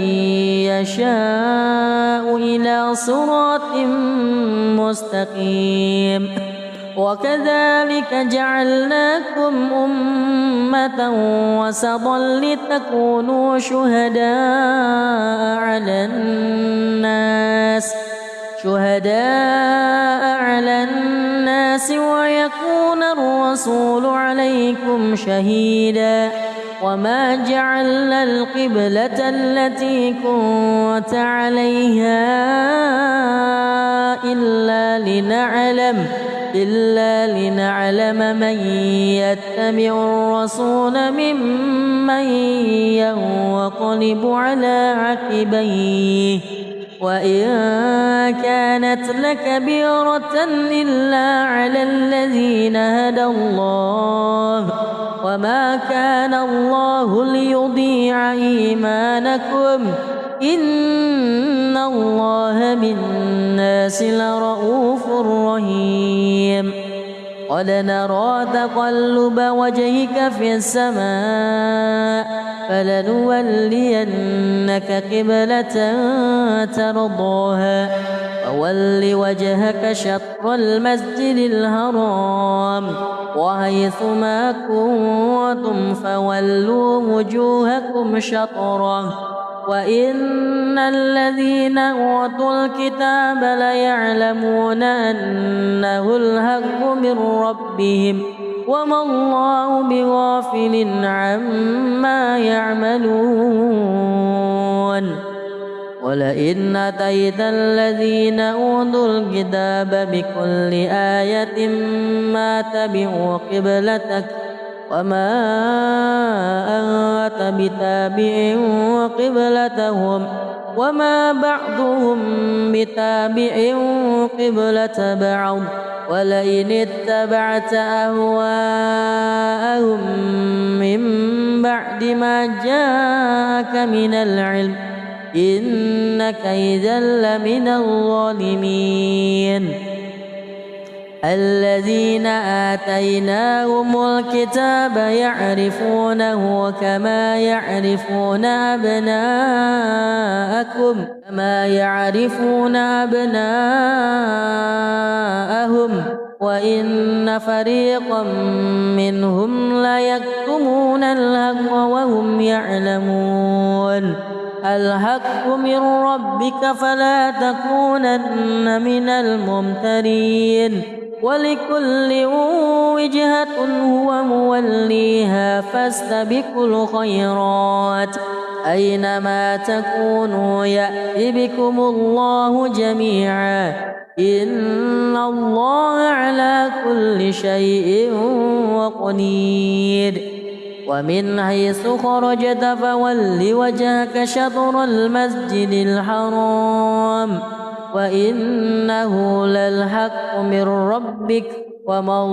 A: يشاء إلى صراط مستقيم وكذلك جعلناكم أمة وسطا لتكونوا شهداء على الناس ويكون الرسول عليكم شهيدا وما جعلنا القبلة التي كنت عليها إلا لنعلم من يتبع الرسول ممن ينقلب على عقبيه وإن كانت لكبيرة إلا على الذين هدى الله وما كان الله ليضيع إيمانكم إن الله بالناس لرؤوف رحيم قد نرى تقلب وجهك في السماء فلنولينك قبلة ترضاها فول وجهك شطر المسجد الحرام وحيث ما كنتم فولوا وجوهكم شطره وإن الذين أوتوا الكتاب ليعلمون أنه الحق من ربهم وما الله بغافل عما يعملون ولئن أتيت الذين أوتوا الكتاب بكل آية ما تبعوا قبلتك وما أنت بتابع قبلتهم وما بعضهم بتابع قبلة بعض ولئن اتبعت أهواءهم من بعد ما جاءك من العلم إنك إذا لمن الظالمين الذين آتيناهم الكتاب يعرفونه كما يعرفون أبناءهم وإن فريقا منهم ليكتمون الحق وهم يعلمون الحق من ربك فلا تكونن من الممترين ولكل وجهة هو موليها فاستبقوا الخيرات أينما تكونوا يأت بكم الله جميعا إن الله على كل شيء قدير ومن حيث خرجت فول وجهك شطر المسجد الحرام وإنه للحق من ربك وما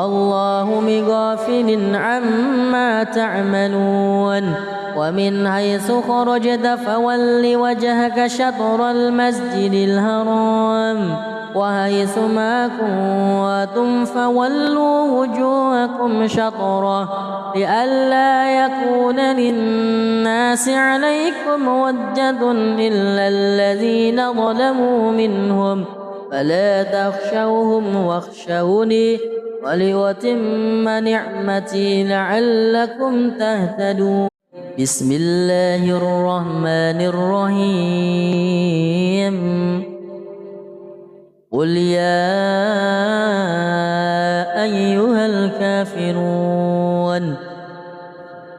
A: الله بغافل عما تعملون ومن حيث خرجت فول وجهك شطر المسجد الحرام وحيث ما كنتم فولوا وجوهكم شطره لئلا يكون للناس عليكم حجة إلا الذين ظلموا منهم فلا تخشوهم واخشوني ولأتم نعمتي لعلكم تهتدون بسم الله الرحمن الرحيم قل يا أيها الكافرون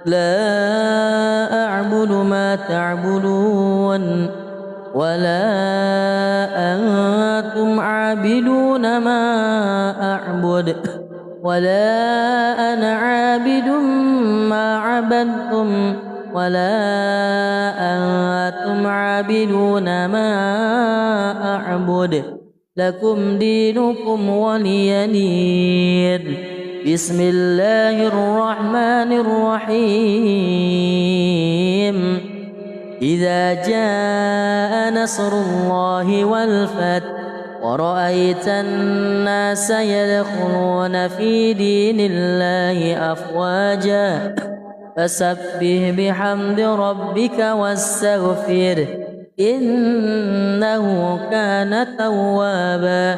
A: لا أعبد ما تعبدون ولا أنتم عابدون ما أعبد ولا أنا عابد ما عبدتم ولا أنتم عابدون ما أعبد لكم دينكم ولي دين. بسم الله الرحمن الرحيم. إذا جاء نصر الله والفتح ورأيت الناس يدخلون في دين الله أفواجا فسبح بحمد ربك واستغفره إنه كان توابا.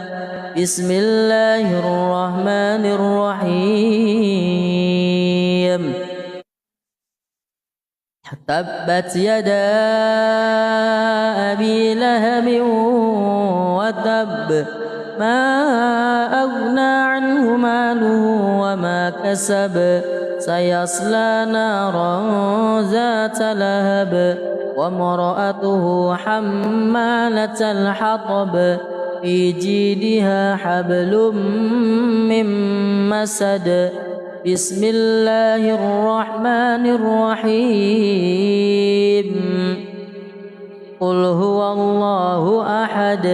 A: بسم الله الرحمن الرحيم. تبت يدا أبي لهب وتب ما أغنى عنه ماله وما كسب سيصلى نارا ذات لهب وامرأته حمالة الحطب في جيدها حبل من مسد. بسم الله الرحمن الرحيم. قل هو الله أحد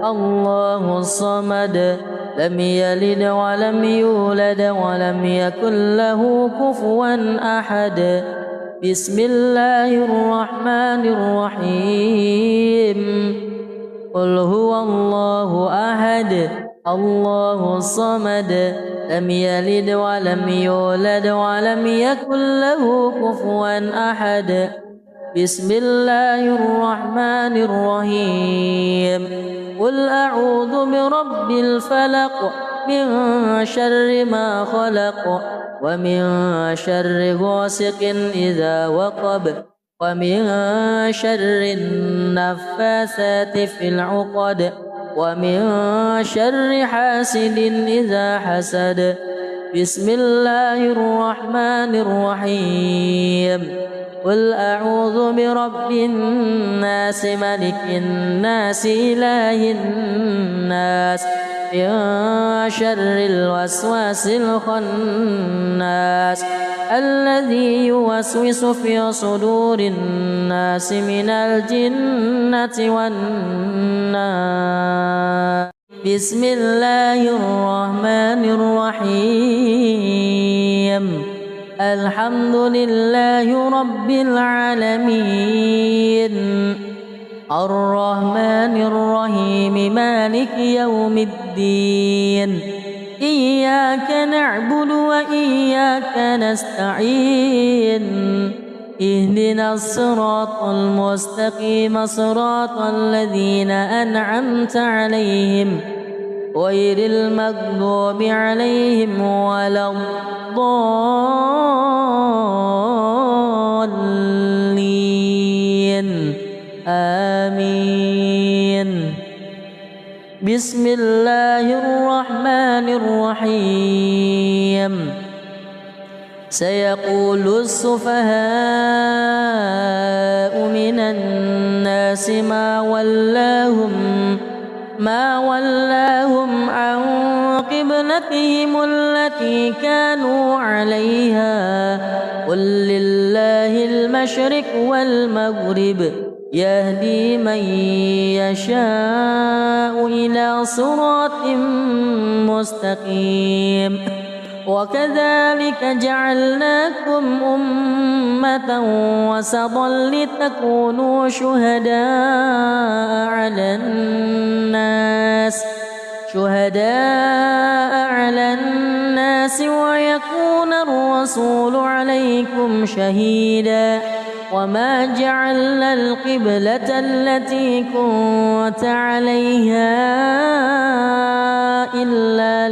A: الله الصمد لم يلد ولم يولد ولم يكن له كفوا أحد. بسم الله الرحمن الرحيم. قل هو الله أحد الله الصمد لم يلد ولم يولد ولم يكن له كفوا أحد. بسم الله الرحمن الرحيم. قل أعوذ برب الفلق من شر ما خلق ومن شر غاسق إذا وقب ومن شر النفاثات في العقد ومن شر حاسد إذا حسد. بسم الله الرحمن الرحيم. قل أعوذ برب الناس ملك الناس إله الناس من شر الوسواس الخناس الذي يوسوس في صدور الناس من الجنة والناس. بسم الله الرحمن الرحيم. الحمد لله رب العالمين الرحمن الرحيم مالك يوم الدين. إياك نعبد وإياك نستعين. اهدنا الصراط المستقيم صراط الذين أنعمت عليهم غير المغضوب عليهم ولا الضالين آمين. بسم الله الرحمن الرحيم. سيقول السفهاء من الناس ما ولاهم عن قبلتهم التي كانوا عليها قل لله المشرق والمغرب يهدي من يشاء إلى صراط مستقيم. وكذلك جعلناكم أمة وسطا لتكونوا شهداء على الناس ويكون الرسول عليكم شهيدا. وما جعلنا القبلة التي كنت عليها إلا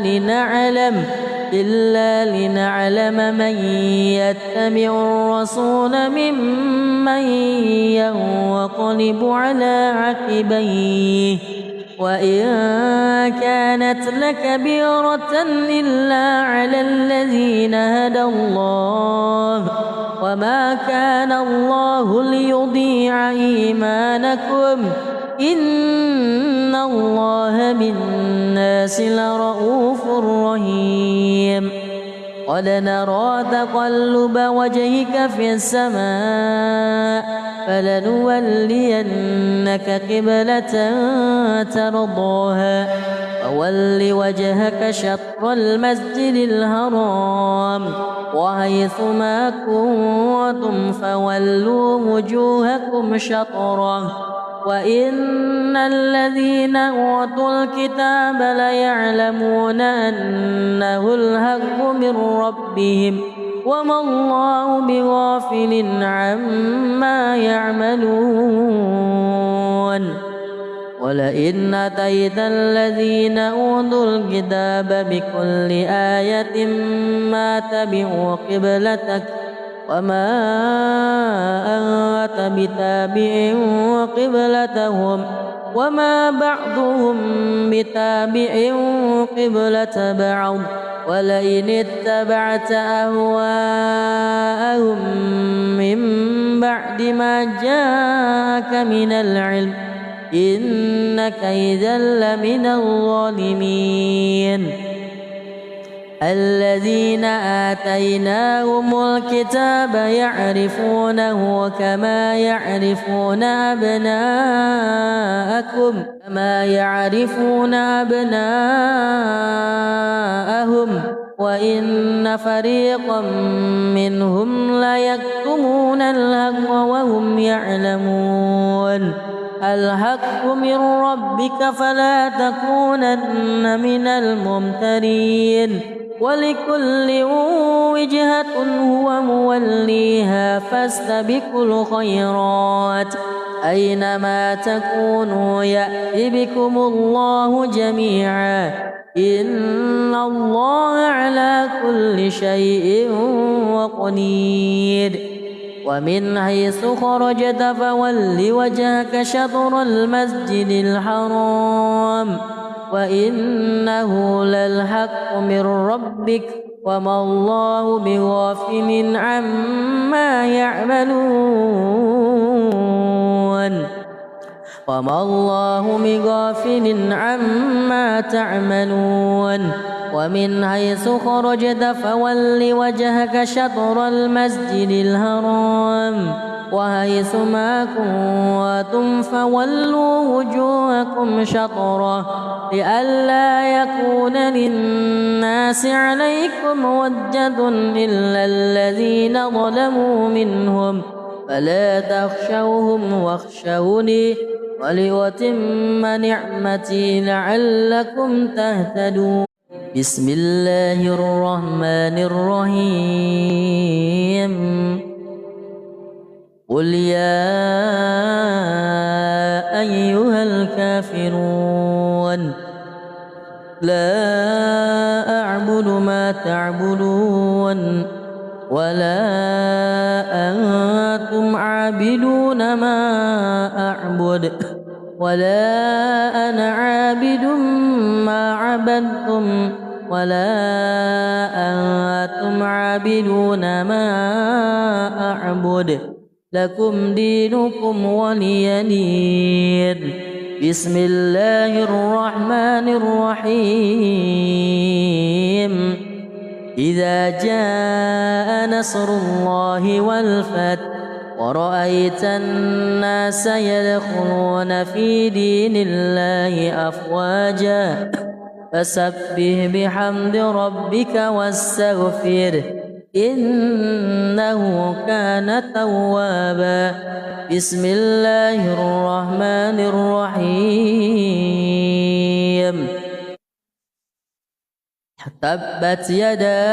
A: لنعلم من يتبع الرسول ممن ينقلب على عقبيه. وإن كانت لكبيرة إلا على الذين هدى الله وما كان الله ليضيع إيمانكم إن الله بالناس لرؤوف رحيم. قد نرى تقلب وجهك في السماء فلنولينك قبلة ترضاها فول وجهك شطر المسجد الحرام وحيث ما كنتم فولوا وجوهكم شطره وإن الذين أوتوا الكتاب ليعلمون أنه الحق من ربهم وما الله بغافل عما يعملون ولئن أتيت الذين أوتوا الكتاب بكل آية ما تبعوا قبلتك وما أنت بتابع قبلتهم وما بعضهم بتابع قبلة بعض ولئن اتبعت أهواءهم من بعد ما جاءك من العلم إنك إذا لمن الظالمين الذين آتيناهم الكتاب يعرفونه كما يعرفون أبناءهم وإن فريقا منهم ليكتمون الحق وهم يعلمون الحق من ربك فلا تكونن من الممترين ولكل وجهة هو موليها فاستبقوا الخيرات أينما تكونوا يأتِ بكم الله جميعا إن الله على كل شيء قدير ومن حيث خرجت فول وجهك شطر المسجد الحرام وإنه للحق من ربك وما الله بغافل عما تعملون ومن حيث خرجت فول وجهك شطر المسجد الحرام وحيث ما كنتم فولوا وجوهكم شطره لئلا يكون للناس عليكم حجة إلا الذين ظلموا منهم فلا تخشوهم واخشوني ولأتم نعمتي لعلكم تهتدون بسم الله الرحمن الرحيم قل يا أيها الكافرون لا أعبد ما تعبدون ولا أنتم عابدون ما أعبد ولا أنا عابد ما عبدتم ولا أنتم عابدون ما أعبد لكم دينكم ولي دين بسم الله الرحمن الرحيم إذا جاء نصر الله والفتح ورأيت الناس يدخلون في دين الله أفواجا فسبح بحمد ربك واستغفره إنه كان توابا بسم الله الرحمن الرحيم تبت يدا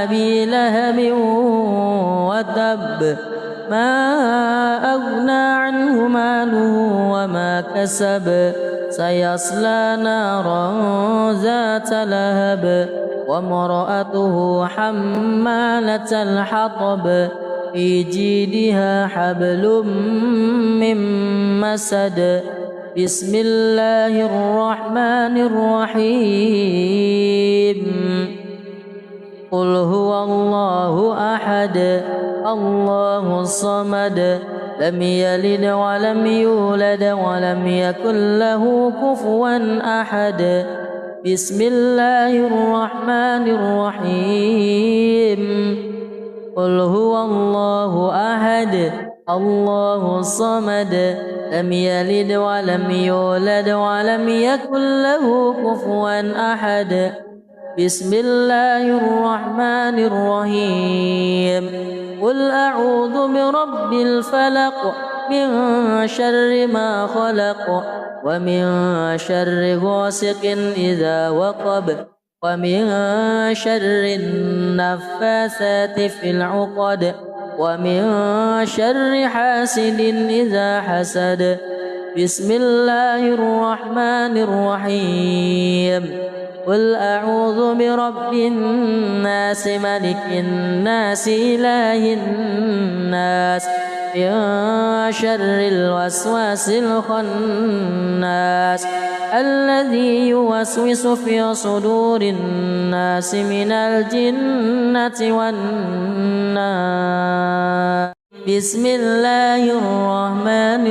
A: أبي لهب وتب ما أغنى عنه ماله وما كسب سيصلى نارا ذات لهب وامرأته حمالة الحطب في جيدها حبل من مسد بسم الله الرحمن الرحيم قل هو الله أحد الله الصمد لم يلد ولم يولد ولم يكن له كفوا أحد بسم الله الرحمن الرحيم قل هو الله أحد الله الصمد لم يلد ولم يولد ولم يكن له كفوا أحد بسم الله الرحمن الرحيم قل أعوذ برب الفلق من شر ما خلق ومن شر غاسق إذا وقب ومن شر النفاثات في العقد ومن شر حاسد إذا حسد بسم الله الرحمن الرحيم قل أعوذ برب الناس ملك الناس إله الناس من شر الوسواس الخناس الذي يوسوس في صدور الناس من الجنة والناس بسم الله الرحمن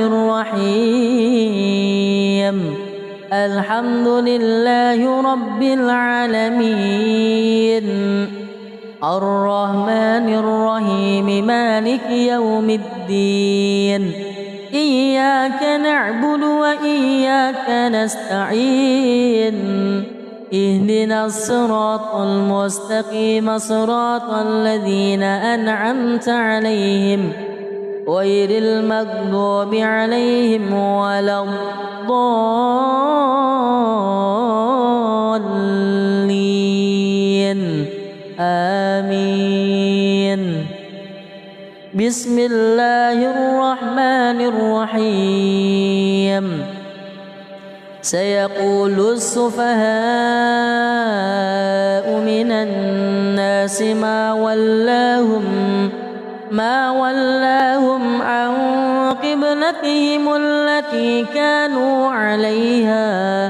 A: الرحيم الحمد لله رب العالمين الرحمن الرحيم مالك يوم الدين إياك نعبد وإياك نستعين اهدنا الصراط المستقيم صراط الذين أنعمت عليهم غير المغضوب عليهم ولا الضالين آمين بسم الله الرحمن الرحيم سيقول السفهاء من الناس ما ولاهم عن قبلتهم التي كانوا عليها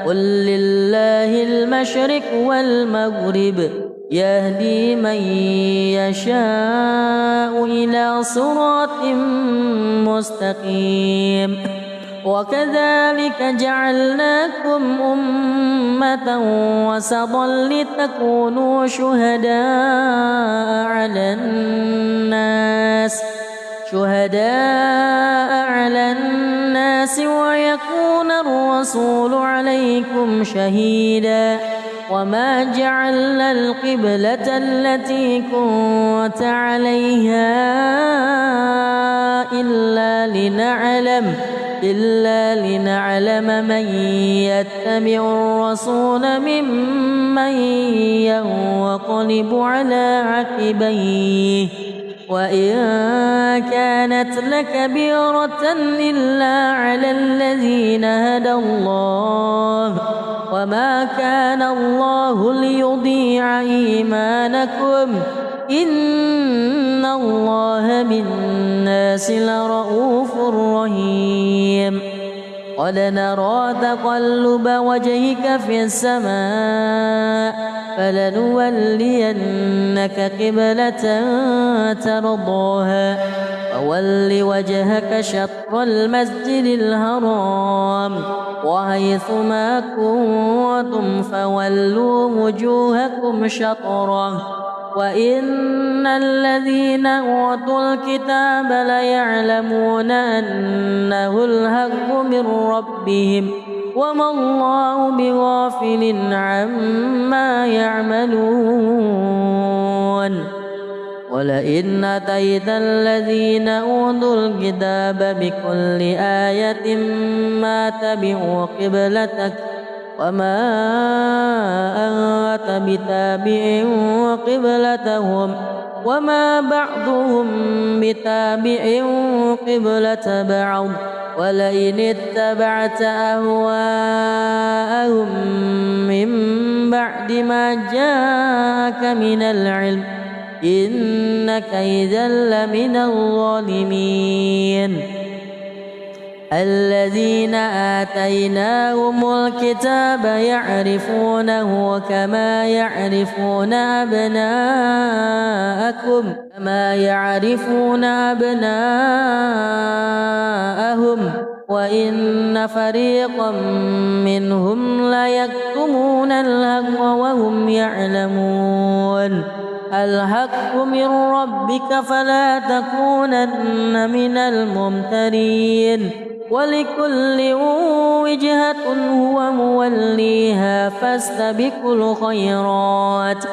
A: قل لله المشرق والمغرب يهدي من يشاء إلى صراط مستقيم وكذلك جعلناكم أمة وسطا لتكونوا شهداء على الناس ويكون الرسول عليكم شهيدا وما جعلنا القبلة التي كنت عليها إلا لنعلم من يتبع الرسول ممن ينقلب على عقبيه وإن كانت لكبيرة إلا على الذين هدى الله وما كان الله ليضيع إيمانكم إن الله بالناس لرؤوف رحيم قد نرى تقلب وجهك في السماء فلنولينك قبلة ترضاها فول وجهك شطر المسجد الحرام وحيث ما كنتم فولوا وجوهكم شطره وإن الذين أوتوا الكتاب ليعلمون أنه الحق من ربهم وما الله بغافل عما يعملون ولئن أتيت الذين أوتوا الكتاب بكل آية ما تبعوا قبلتك وما أنت بتابع قبلتهم وما بعضهم بتابع قبلة بعض ولئن اتبعت أهواءهم من بعد ما جاءك من العلم إنك إذا لمن الظالمين الذين آتيناهم الكتاب يعرفونه كما يعرفون أبناءهم وإن فريقا منهم ليكتمون الحق وهم يعلمون الحق من ربك فلا تكونن من الممترين ولكل وجهة هو موليها فاستبقوا الخيرات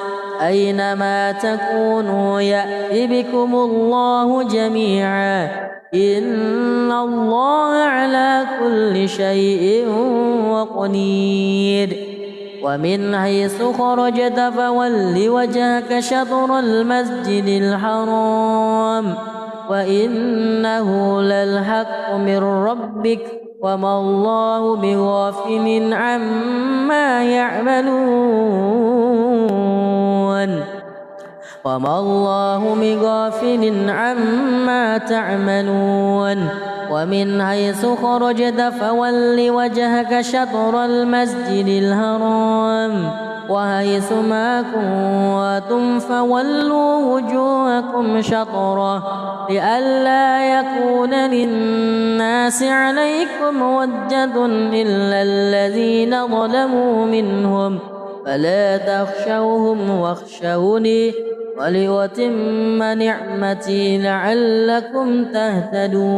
A: أينما تكونوا يأت بكم الله جميعا إن الله على كل شيء قدير ومن حيث خرجت فول وجهك شطر المسجد الحرام وإنه للحق من ربك وما الله بغافل عما يعملون وما الله بغافل عما تعملون ومن حيث خرجت فول وجهك شطر المسجد الحرام وحيث ما كنتم فولوا وجوهكم شطره لئلا يكون للناس عليكم حجة إلا الذين ظلموا منهم فلا تخشوهم واخشوني ولأتم نعمتي لعلكم تهتدون